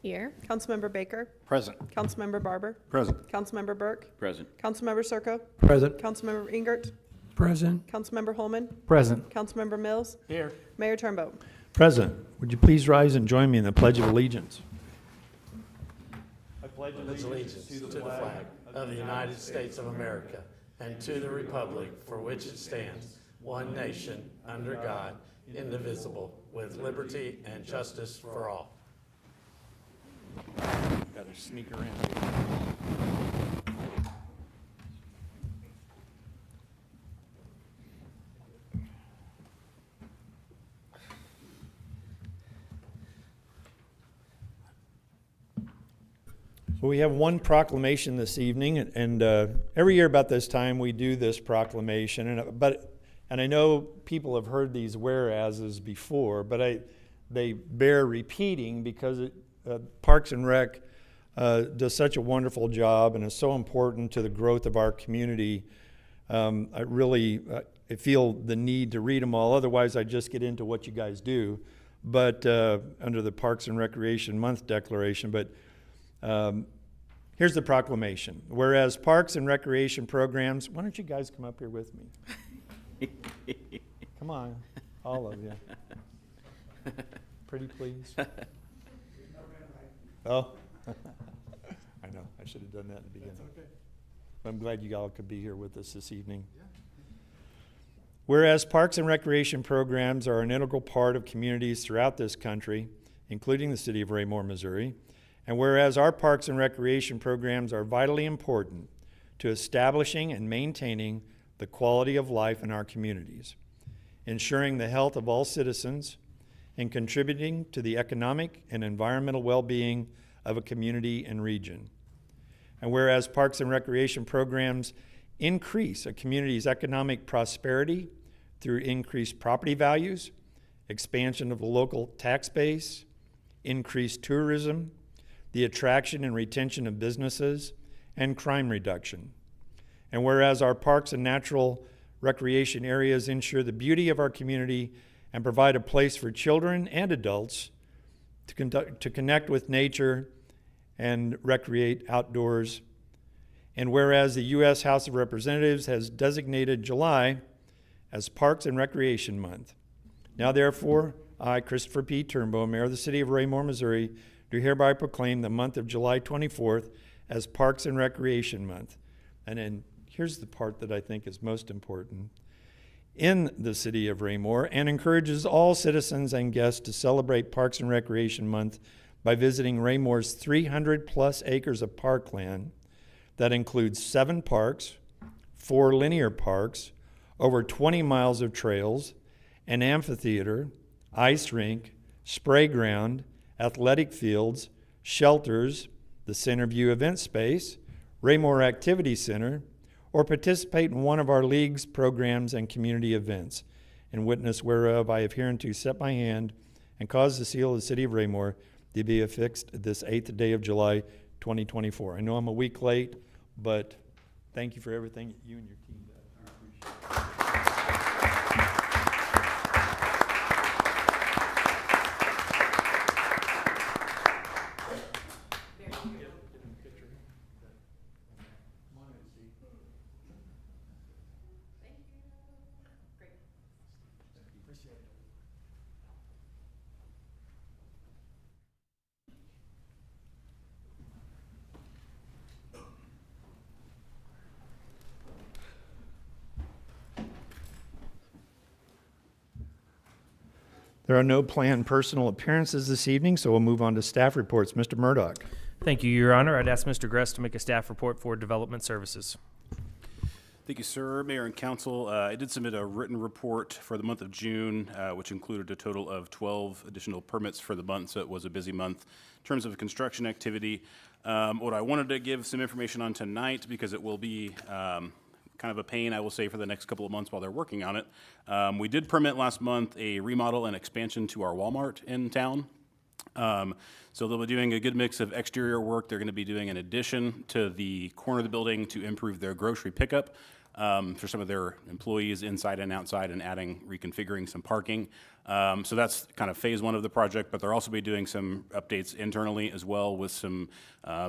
Here. Councilmember Baker, Present. Councilmember Barber, Present. Councilmember Burke, Present. Councilmember Circo, Present. Councilmember Ingert, Present. Councilmember Holman, Present. Councilmember Mills, Here. Mayor Turnbow. Present. Would you please rise and join me in the Pledge of Allegiance? I pledge allegiance to the flag of the United States of America and to the republic for which it stands, one nation, under God, indivisible, with liberty and justice for all. Got to sneak around. So we have one proclamation this evening, and every year about this time we do this proclamation. And I know people have heard these whereases before, but they bear repeating because Parks and Rec does such a wonderful job and is so important to the growth of our community. I feel the need to read them all. Otherwise, I just get into what you guys do. But under the Parks and Recreation Month declaration, but. Here's the proclamation. Whereas parks and recreation programs, why don't you guys come up here with me? Come on, all of you. Pretty please. Oh, I know, I should have done that in the beginning. That's okay. I'm glad you all could be here with us this evening. Yeah. Whereas parks and recreation programs are an integral part of communities throughout this country, including the city of Raymore, Missouri, and whereas our parks and recreation programs are vitally important to establishing and maintaining the quality of life in our communities, ensuring the health of all citizens, and contributing to the economic and environmental well-being of a community and region. And whereas parks and recreation programs increase a community's economic prosperity through increased property values, expansion of the local tax base, increased tourism, the attraction and retention of businesses, and crime reduction. And whereas our parks and natural recreation areas ensure the beauty of our community and provide a place for children and adults to connect with nature and recreate outdoors. And whereas the U.S. House of Representatives has designated July as Parks and Recreation Month. Now therefore, I, Christopher P. Turnbow, Mayor of the City of Raymore, Missouri, do hereby proclaim the month of July 24th as Parks and Recreation Month. And then here's the part that I think is most important. In the city of Raymore, and encourages all citizens and guests to celebrate Parks and Recreation Month by visiting Raymore's 300 plus acres of parkland that includes 7 parks, 4 linear parks, over 20 miles of trails, an amphitheater, ice rink, spray ground, athletic fields, shelters, the Centerview event space, Raymore Activity Center, or participate in one of our league's programs and community events, in witness whereof I have hereunto set my hand and caused the seal of the city of Raymore to be affixed this 8th day of July, 2024. I know I'm a week late, but thank you for everything you and your team did. I appreciate it. There are no planned personal appearances this evening, so we'll move on to staff reports. Mr. Murdoch. Thank you, Your Honor. I'd ask Mr. Gress to make a staff report for Development Services. Thank you, sir. Mayor and council, I did submit a written report for the month of June, which included a total of 12 additional permits for the month, so it was a busy month in terms of construction activity. What I wanted to give some information on tonight, because it will be kind of a pain, I will say, for the next couple of months while they're working on it. We did permit last month a remodel and expansion to our Walmart in town. So they'll be doing a good mix of exterior work. They're going to be doing an addition to the corner of the building to improve their grocery pickup. for some of their employees inside and outside and reconfiguring some parking. So that's kind of phase one of the project, but they'll also be doing some updates internally as well with some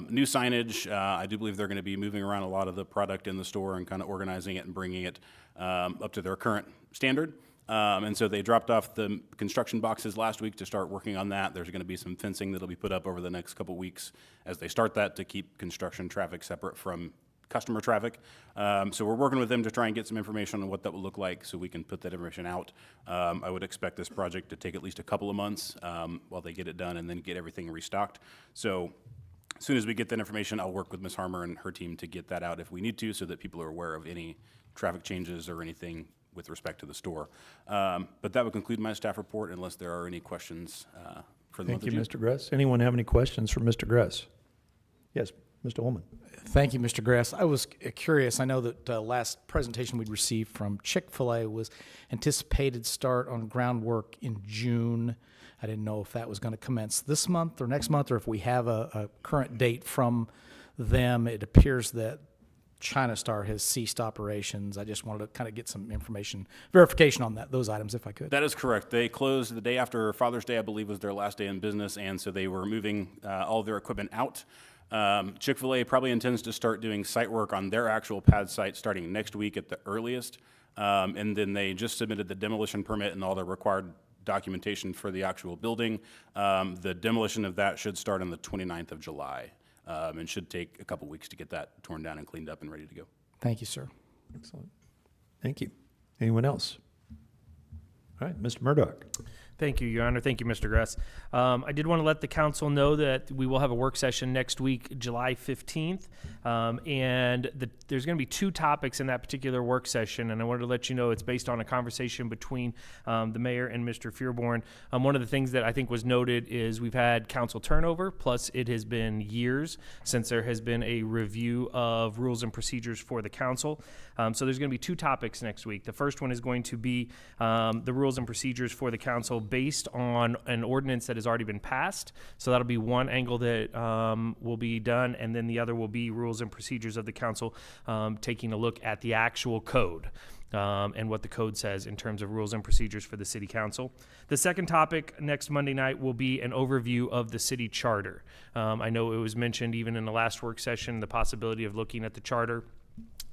new signage. I do believe they're going to be moving around a lot of the product in the store and kind of organizing it and bringing it up to their current standard. And so they dropped off the construction boxes last week to start working on that. There's going to be some fencing that'll be put up over the next couple weeks as they start that to keep construction traffic separate from customer traffic. So we're working with them to try and get some information on what that will look like so we can put that information out. I would expect this project to take at least a couple of months while they get it done and then get everything restocked. So as soon as we get that information, I'll work with Ms. Harmer and her team to get that out if we need to so that people are aware of any traffic changes or anything with respect to the store. But that would conclude my staff report unless there are any questions for the month Thank of you, June. Mr. Gress. Anyone have any questions for Mr. Gress? Yes, Mr. Holman. Thank you, Mr. Gress. I was curious. I know that last presentation we'd received from Chick-fil-A was anticipated start on groundwork in June. I didn't know if that was going to commence this month or next month, or if we have a current date from them. It appears that China Star has ceased operations. I just wanted to kind of get some verification on those items, if I could. That is correct. They closed the day after Father's Day, I believe, was their last day in business, and so they were moving all of their equipment out. Chick-fil-A probably intends to start doing site work on their actual pad site starting next week at the earliest, and then they just submitted the demolition permit and all the required documentation for the actual building. The demolition of that should start on the 29th of July. And should take a couple weeks to get that torn down and cleaned up and ready to go. Thank you, sir. Excellent. Thank you. Anyone else? All right, Mr. Murdoch. Thank you, Your Honor. Thank you, Mr. Gress. I did want to let the council know that we will have a work session next week, July 15th, and there's going to be two topics in that particular work session, and I wanted to let you know it's based on a conversation between the mayor and Mr. Fearborn. One of the things that I think was noted is we've had council turnover, plus it has been years since there has been a review of rules and procedures for the council. So there's going to be two topics next week. The first one is going to be the rules and procedures for the council based on an ordinance that has already been passed. So that'll be one angle that will be done, and then the other will be rules and procedures of the council, taking a look at the actual code and what the code says in terms of rules and procedures for the city council. The second topic next Monday night will be an overview of the city charter. I know it was mentioned even in the last work session, the possibility of looking at the charter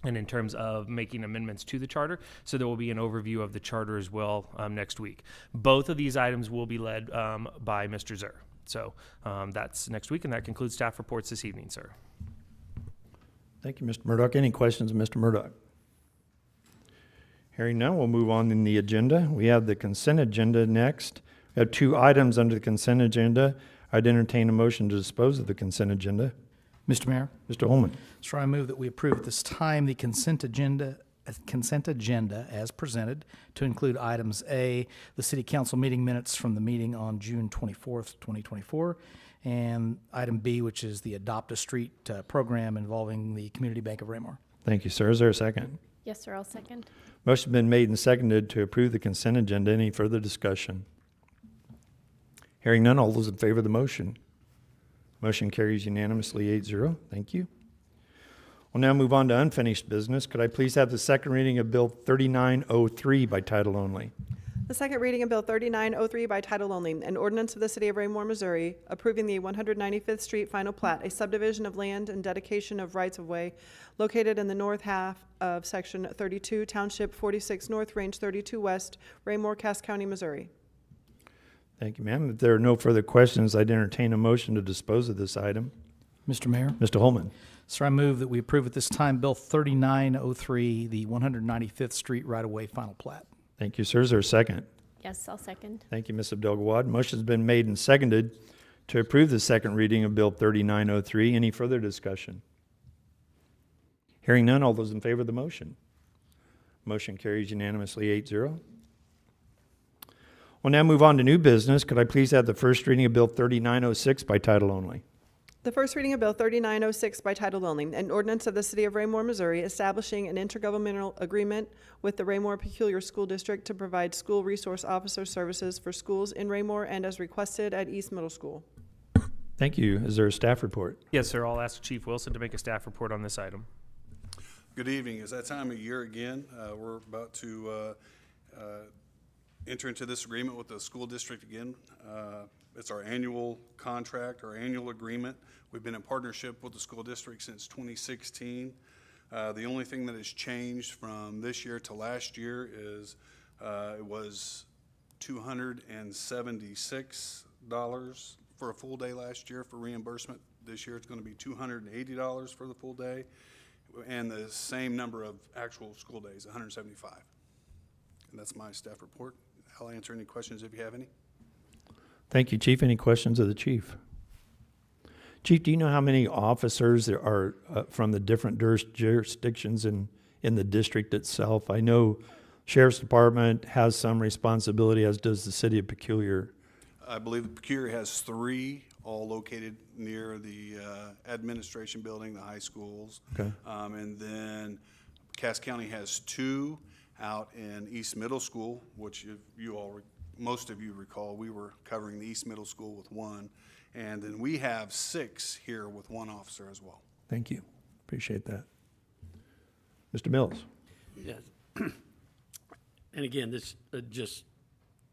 and in terms of making amendments to the charter. So there will be an overview of the charter as well next week. Both of these items will be led by Mr. Zur. So that's next week, and that concludes staff reports this evening, sir. Thank you, Mr. Murdoch. Any questions of Mr. Murdoch? Hearing none, we'll move on in the agenda. We have the consent agenda next. We have two items under the consent agenda. I'd entertain a motion to dispose of the consent agenda. Mr. Mayor, Mr. Holman. so I move that we approve at this time the consent agenda as presented to include items A, the city council meeting minutes from the meeting on June 24th, 2024, and item B, which is the Adopt a Street program involving the Community Bank of Raymore. Thank you, sir. Is there a second? Yes, sir, I'll second. Motion been made and seconded to approve the consent agenda. Any further discussion? Hearing none, all those in favor of the motion? Motion carries unanimously 8-0. Thank you. We'll now move on to unfinished business. Could I please have the second reading of Bill 3903 by title only? The second reading of Bill 3903 by title only, an ordinance of the City of Raymore, Missouri, approving the 195th Street final plat, a subdivision of land and dedication of rights-of-way located in the north half of Section 32, Township 46 North, Range 32 West, Raymore, Cass County, Missouri. Thank you, ma'am. If there are no further questions, I'd entertain a motion to dispose of this item. Mr. Mayor, Mr. Holman. so I move that we approve at this time Bill 3903, the 195th Street right-of-way final plat. Thank you, sir. Is there a second? Yes, I'll second. Thank you, Ms. Abdel-Gawad. Motion's been made and seconded to approve the second reading of Bill 3903. Any further discussion? Hearing none, all those in favor of the motion? Motion carries unanimously 8-0. We'll now move on to new business. Could I please have the first reading of Bill 3906 by title only? The first reading of Bill 3906 by title only, an ordinance of the City of Raymore, Missouri, establishing an intergovernmental agreement with the Raymore Peculiar School District to provide school resource officer services for schools in Raymore and as requested at East Middle School. Thank you. Is there a staff report? Yes, sir. I'll ask Chief Wilson to make a staff report on this item. Good evening. It's that time of year again. We're about to enter into this agreement with the school district again. It's our annual contract, our annual agreement. We've been in partnership with the school district since 2016. The only thing that has changed from this year to last year is it was $276 for a full day last year for reimbursement. This year it's going to be $280 for the full day, and the same number of actual school days, 175. And that's my staff report. I'll answer any questions if you have any. Thank you, Chief. Any questions of the chief? Chief, do you know how many officers there are from the different jurisdictions in the district itself? I know Sheriff's Department has some responsibility, as does the City of Peculiar. I believe the Peculiar has 3, all located near the administration building, the high schools. Okay. And then Cass County has 2 out in East Middle School, which if you all, most of you recall, we were covering the East Middle School with 1. And then we have 6 here with 1 officer as well. Thank you. Appreciate that. Mr. Mills? Yes. And again, this, just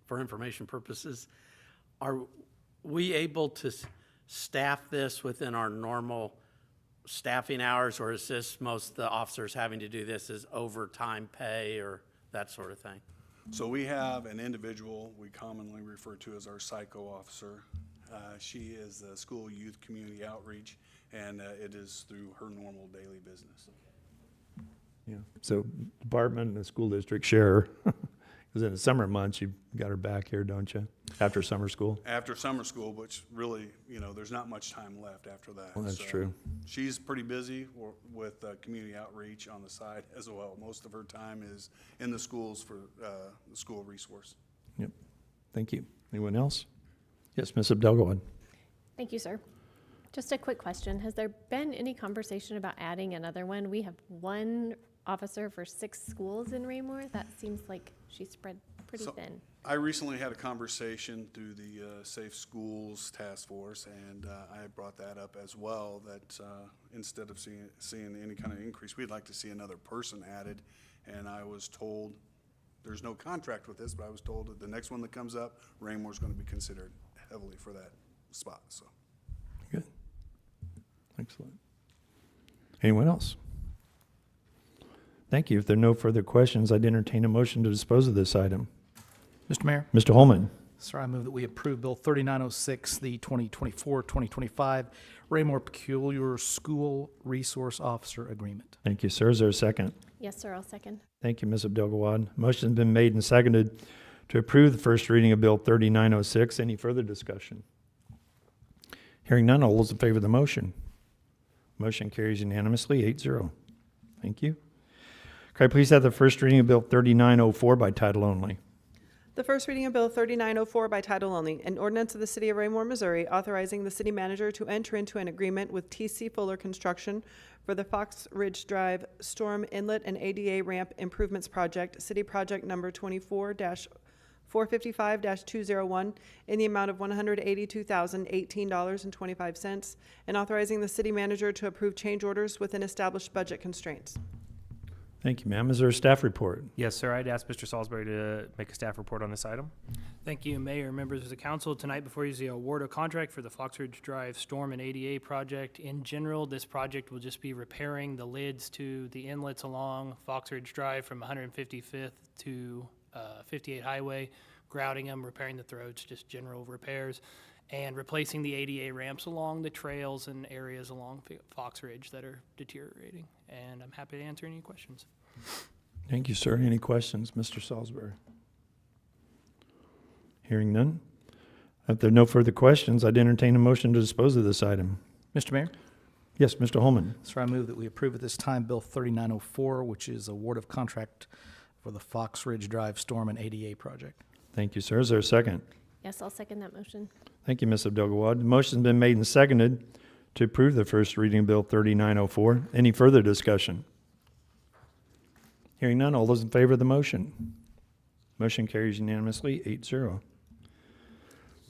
for information purposes, are we able to staff this within our normal staffing hours, or is this most of the officers having to do this as overtime pay or that sort of thing? So we have an individual we commonly refer to as our psycho officer. She is the school youth community outreach, and it is through her normal daily business. Yeah. So department and the school district share, because in the summer months, you've got her back here, don't you? After summer school? After summer school, which really, there's not much time left after that. Well, that's So true. She's pretty busy with community outreach on the side as well. Most of her time is in the schools for the school resource. Yep. Thank you. Anyone else? Yes, Ms. Abdelgawad. Thank you, sir. Just a quick question. Has there been any conversation about adding another one? We have 1 officer for 6 schools in Raymore. That seems like she's spread pretty So, thin. I recently had a conversation through the Safe Schools Task Force, and I brought that up as well, that instead of seeing any kind of increase, we'd like to see another person added. And I was told, there's no contract with this, but I was told that the next one that comes up, Raymore's going to be considered heavily for that spot. So, Good. Excellent. Anyone else? Thank you. If there are no further questions, I'd entertain a motion to dispose of this item. Mr. Mayor? Mr. Holman? Sir, I move that we approve Bill 3906, the 2024-2025 Raymore Peculiar School Resource Officer Agreement. Thank you, sir. Is there a second? Yes, sir, I'll second. Thank you, Ms. Abdelgawad. Motion's been made and seconded to approve the first reading of Bill 3906. Any further discussion? Hearing none, all those in favor of the motion? Motion carries unanimously, 8-0. Thank you. Could I please have the first reading of Bill 3904 by title only? The first reading of Bill 3904 by title only, an ordinance of the City of Raymore, Missouri, authorizing the city manager to enter into an agreement with T.C. Fuller Construction for the Fox Ridge Drive Storm Inlet and ADA Ramp Improvements Project, City Project Number 24-455-201, in the amount of $182,018.25, and authorizing the city manager to approve change orders within established budget constraints. Thank you, ma'am. Is there a staff report? Yes, sir. I'd ask Mr. Salisbury to make a staff report on this item. Thank you, Mayor, members of the council. Tonight before you is the award of contract for the Fox Ridge Drive Storm and ADA project. In general, this project will just be repairing the lids to the inlets along Fox Ridge Drive from 155th to 58 Highway, grouting them, repairing the throats, just general repairs, and replacing the ADA ramps along the trails and areas along Fox Ridge that are deteriorating. And I'm happy to answer any questions. Thank you, sir. Any questions, Mr. Salisbury? Hearing none. If there are no further questions, I'd entertain a motion to dispose of this item. Mr. Mayor? Yes, Mr. Holman. Sir, I move that we approve at this time Bill 3904, which is award of contract for the Fox Ridge Drive Storm and ADA project. Thank you, sir. Is there a second? Yes, I'll second that motion. Thank you, Ms. Abdelgawad. The motion's been made and seconded to approve the first reading of Bill 3904. Any further discussion? Hearing none, all those in favor of the motion? Motion carries unanimously, 8-0.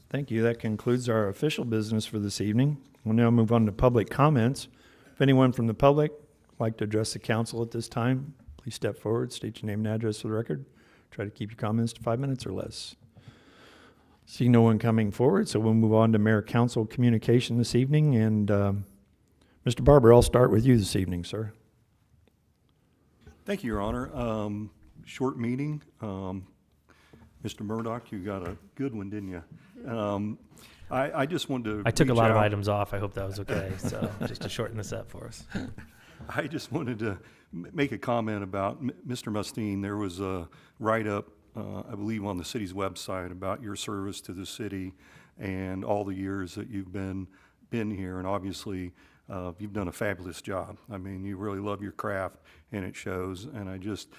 Thank you. That concludes our official business for this evening. We'll now move on to public comments. If anyone from the public would like to address the council at this time, please step forward, state your name and address for the record. Try to keep your comments to 5 minutes or less. See no one coming forward, so we'll move on to mayor-council communication this evening. And Mr. Barber, I'll start with you this evening, sir. Thank you, Your Honor. Short meeting. Mr. Murdoch, you got a good one, didn't you? I just wanted to I took a reach lot of out. items off. I hope that was okay. So just to shorten this up for us. I just wanted to make a comment about Mr. Mustine. There was a write-up, I believe, on the city's website about your service to the city and all the years that you've been here. And obviously, you've done a fabulous job. I mean, you really love your craft, and it shows. And I just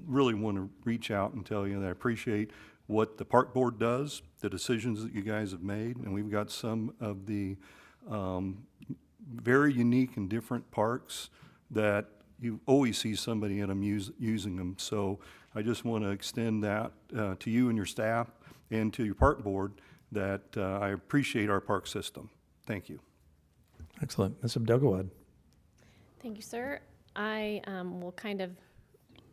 really want to reach out and tell you that I appreciate what the park board does, the decisions that you guys have made, and we've got some of the very unique and different parks that you always see somebody in them using them. So I just want to extend that to you and your staff and to your park board that I appreciate our park system. Thank you. Excellent. Ms. Abdelgawad. Thank you, sir. I will kind of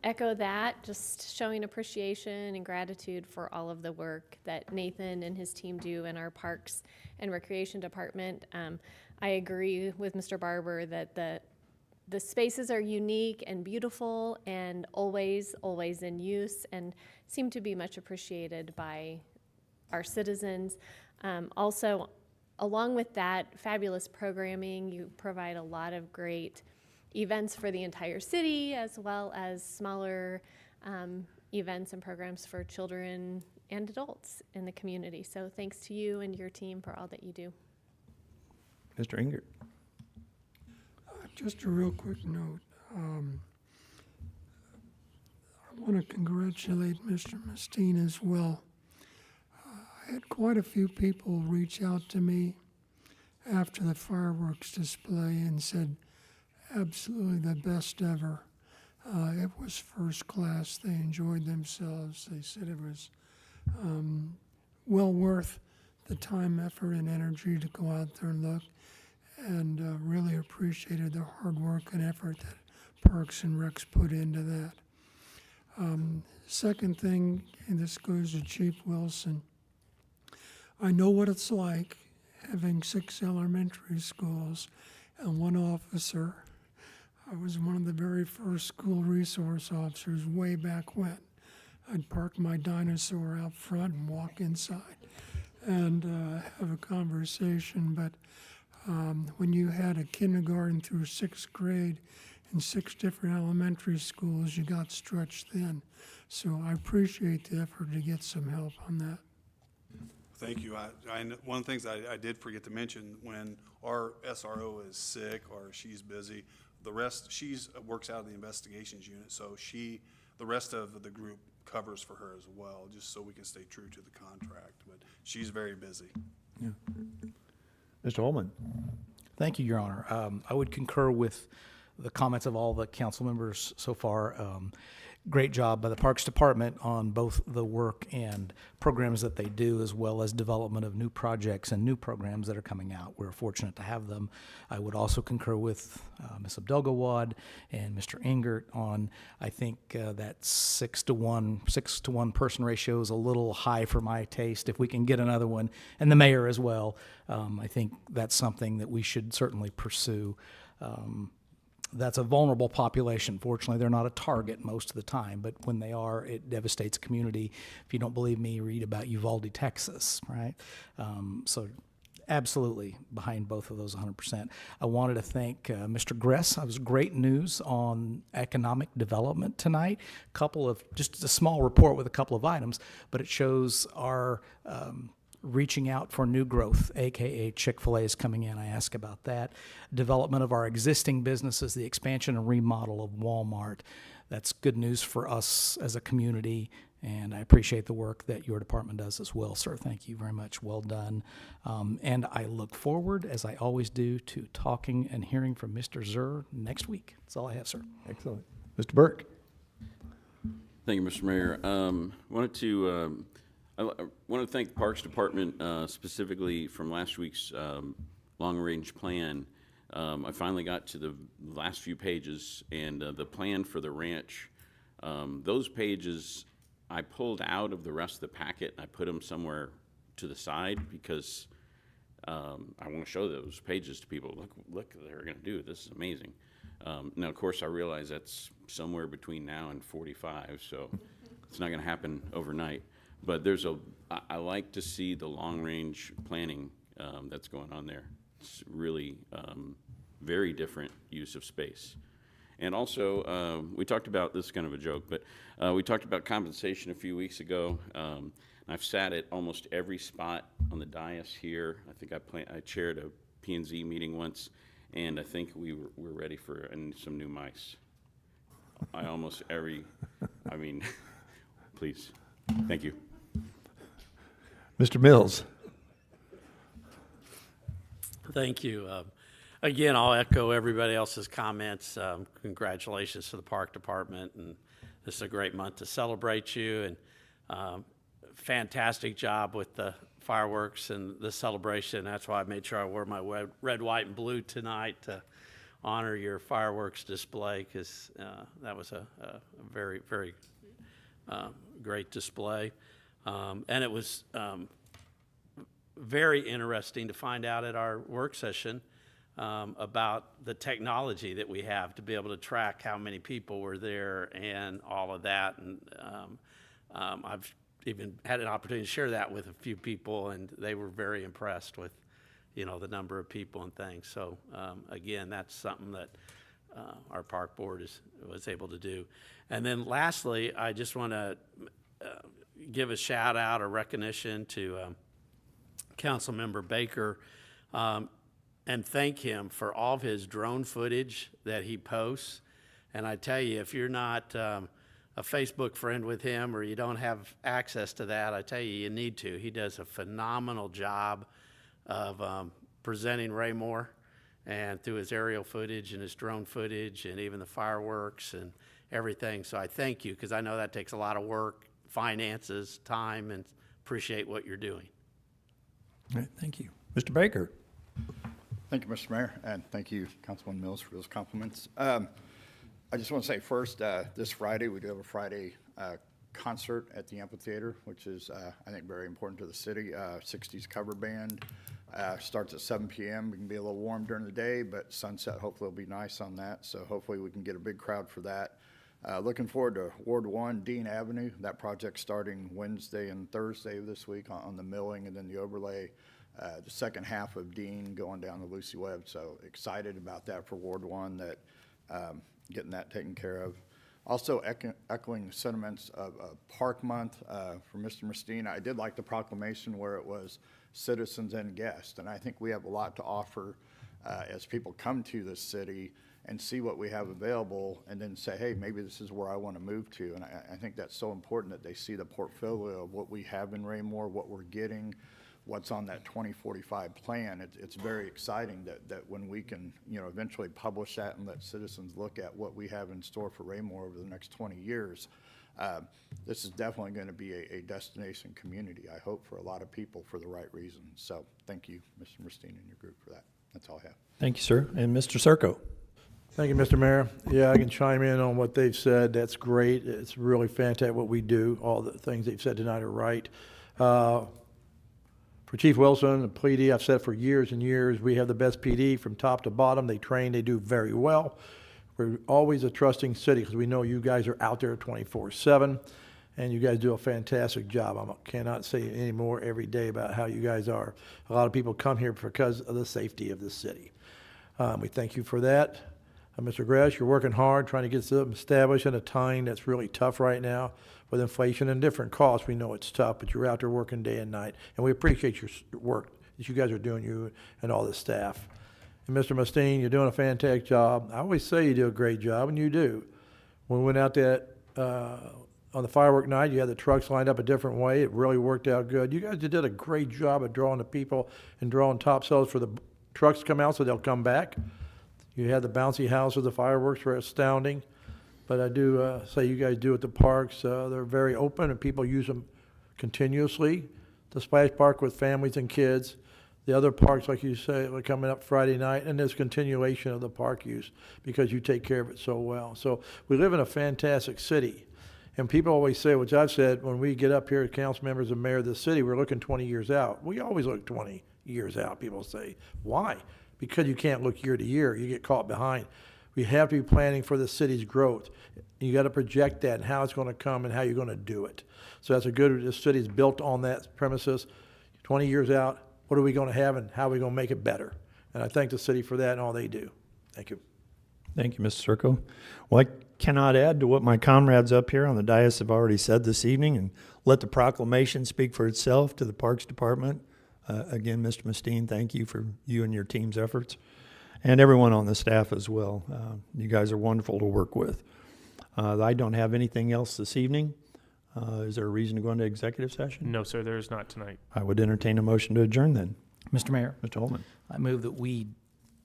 echo that, just showing appreciation and gratitude for all of the work that Nathan and his team do in our Parks and Recreation Department. I agree with Mr. Barber that the spaces are unique and beautiful and always in use and seem to be much appreciated by our citizens. Also, along with that fabulous programming, you provide a lot of great events for the entire city, as well as smaller events and programs for children and adults in the community. So thanks to you and your team for all that you do. Mr. Ingert. Just a real quick note. I want to congratulate Mr. Mustine as well. I had quite a few people reach out to me after the fireworks display and said, absolutely the best ever. It was first class. They enjoyed themselves. They said it was well worth the time, effort, and energy to go out there and look, and really appreciated the hard work and effort that Parks and Recs put into that. Second thing, and this goes to Chief Wilson, I know what it's like having 6 elementary schools and 1 officer. I was one of the very first school resource officers way back when. I'd park my dinosaur out front and walk inside and have a conversation. But when you had a kindergarten through 6th grade in 6 different elementary schools, you got stretched thin. So I appreciate the effort to get some help on that. Thank you. One of the things I did forget to mention, when our SRO is sick or she's busy, the rest, works out of the investigations unit, so the rest of the group covers for her as well, just so we can stay true to the contract, but she's very busy. Yeah. Mr. Holman. Thank you, Your Honor. I would concur with the comments of all the council members so far. Great job by the Parks Department on both the work and programs that they do, as well as development of new projects and new programs that are coming out. We're fortunate to have them. I would also concur with Ms. Abdelgawad and Mr. Ingert on, I think that 6 to 1 person ratio is a little high for my taste. If we can get another one, and the mayor as well, I think that's something that we should certainly pursue. That's a vulnerable population. Fortunately, they're not a target most of the time, but when they are, it devastates a community. If you don't believe me, read about Uvalde, Texas, right? So absolutely behind both of those 100%. I wanted to thank Mr. Gress. It was great news on economic development tonight. Just a small report with a couple of items, but it shows our reaching out for new growth, aka Chick-fil-A is coming in. I ask about that. Development of our existing businesses, the expansion and remodel of Walmart. That's good news for us as a community, and I appreciate the work that your department does as well, sir. Thank you very much. Well done. And I look forward, as I always do, to talking and hearing from Mr. Zur next week. That's all I have, sir. Excellent. Mr. Burke. Thank you, Mr. Mayor. I want to thank the Parks Department specifically from last week's long-range plan. I finally got to the last few pages, and the plan for the ranch. Those pages I pulled out of the rest of the packet, and I put them somewhere to the side because I want to show those pages to people. Look, they're going to do it. This is amazing. Now, of course, I realize that's somewhere between now and 45, so it's not going to happen overnight. But I like to see the long-range planning that's going on there. It's really very different use of space. And also, we talked about, this is kind of a joke, but we talked about compensation a few weeks ago. I've sat at almost every spot on the dais here. I think I chaired a P&Z meeting once, and I think we're ready for some new mice. Please. Thank you. Mr. Mills. Thank you. Again, I'll echo everybody else's comments. Congratulations to the park department, and this is a great month to celebrate you, and fantastic job with the fireworks and the celebration. That's why I made sure I wore my red, white, and blue tonight to honor your fireworks display, because that was a very, very great display. And it was very interesting to find out at our work session about the technology that we have to be able to track how many people were there and all of that. And I've even had an opportunity to share that with a few people, and they were very impressed with, the number of people and things. So again, that's something that our park board was able to do. And then lastly, I just want to give a shout out or recognition to Councilmember Baker, and thank him for all of his drone footage that he posts. And I tell you, if you're not a Facebook friend with him, or you don't have access to that, I tell you need to. He does a phenomenal job of presenting Raymore, and through his aerial footage and his drone footage and even the fireworks and everything. So I thank you, because I know that takes a lot of work, finances, time, and appreciate what you're doing. All right, thank you. Mr. Baker. Thank you, Mr. Mayor, and thank you, Councilman Mills, for those compliments. I just want to say first, this Friday, we do have a Friday concert at the amphitheater, which is, I think, very important to the city. 60s cover band. Starts at 7 p.m. It can be a little warm during the day, but sunset hopefully will be nice on that. So hopefully we can get a big crowd for that. Looking forward to Ward 1, Dean Avenue. That project starting Wednesday and Thursday of this week on the milling, and then the overlay, the second half of Dean going down to Lucy Webb. So excited about that for Ward 1, that getting that taken care of. Also echoing sentiments of Park Month for Mr. Mustine. I did like the proclamation where it was citizens and guests, and I think we have a lot to offer as people come to this city and see what we have available, and then say, hey, maybe this is where I want to move to. And I think that's so important, that they see the portfolio of what we have in Raymore, what we're getting, what's on that 2045 plan. It's very exciting that when we can, eventually publish that and let citizens look at what we have in store for Raymore over the next 20 years. This is definitely going to be a destination community, I hope, for a lot of people for the right reasons. So thank you, Mr. Mustine and your group, for that. That's all I have. Thank you, sir. And Mr. Serco. Thank you, Mr. Mayor. Yeah, I can chime in on what they've said. That's great. It's really fantastic what we do. All the things they've said tonight are right. For Chief Wilson, the PD, I've said for years and years, we have the best PD from top to bottom. They train, they do very well. We're always a trusting city, because we know you guys are out there 24/7, and you guys do a fantastic job. I cannot say any more every day about how you guys are. A lot of people come here because of the safety of the city. We thank you for that. Mr. Gress, you're working hard, trying to get something established in a time that's really tough right now with inflation and different costs. We know it's tough, but you're out there working day and night, and we appreciate your work that you guys are doing, you and all the staff. And Mr. Mustine, you're doing a fantastic job. I always say you do a great job, and you do. When we went out there on the firework night, you had the trucks lined up a different way. It really worked out good. You guys did a great job of drawing the people and drawing top sellers for the trucks to come out so they'll come back. You had the bouncy house with the fireworks were astounding. But I do say you guys do at the parks. They're very open, and people use them continuously. The splash park with families and kids, The other parks, like you say, are coming up Friday night, and there's continuation of the park use because you take care of it so well. So we live in a fantastic city. And people always say, which I've said, when we get up here as council members and mayor of the city, we're looking 20 years out. We always look 20 years out, people say. Why? Because you can't look year to year. You get caught behind. We have to be planning for the city's growth. You got to project that and how it's going to come and how you're going to do it. So that's a good, the city's built on that premises. 20 years out, what are we going to have and how are we going to make it better? And I thank the city for that and all they do. Thank you. Thank you, Mr. Circo. Well, I cannot add to what my comrades up here on the dais have already said this evening, and let the proclamation speak for itself to the Parks Department. Again, Mr. Mustine, thank you for you and your team's efforts, and everyone on the staff as well. You guys are wonderful to work with. I don't have anything else this evening. Is there a reason to go into executive session? No, sir, there is not tonight. I would entertain a motion to adjourn then. Mr. Mayor, Mr. Holman. I move that we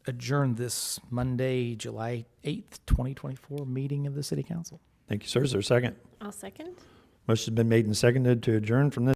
adjourn this Monday, July 8th, 2024 meeting of the City Council. Thank you, sir. Is there a second? I'll second. Motion's been made and seconded to adjourn from this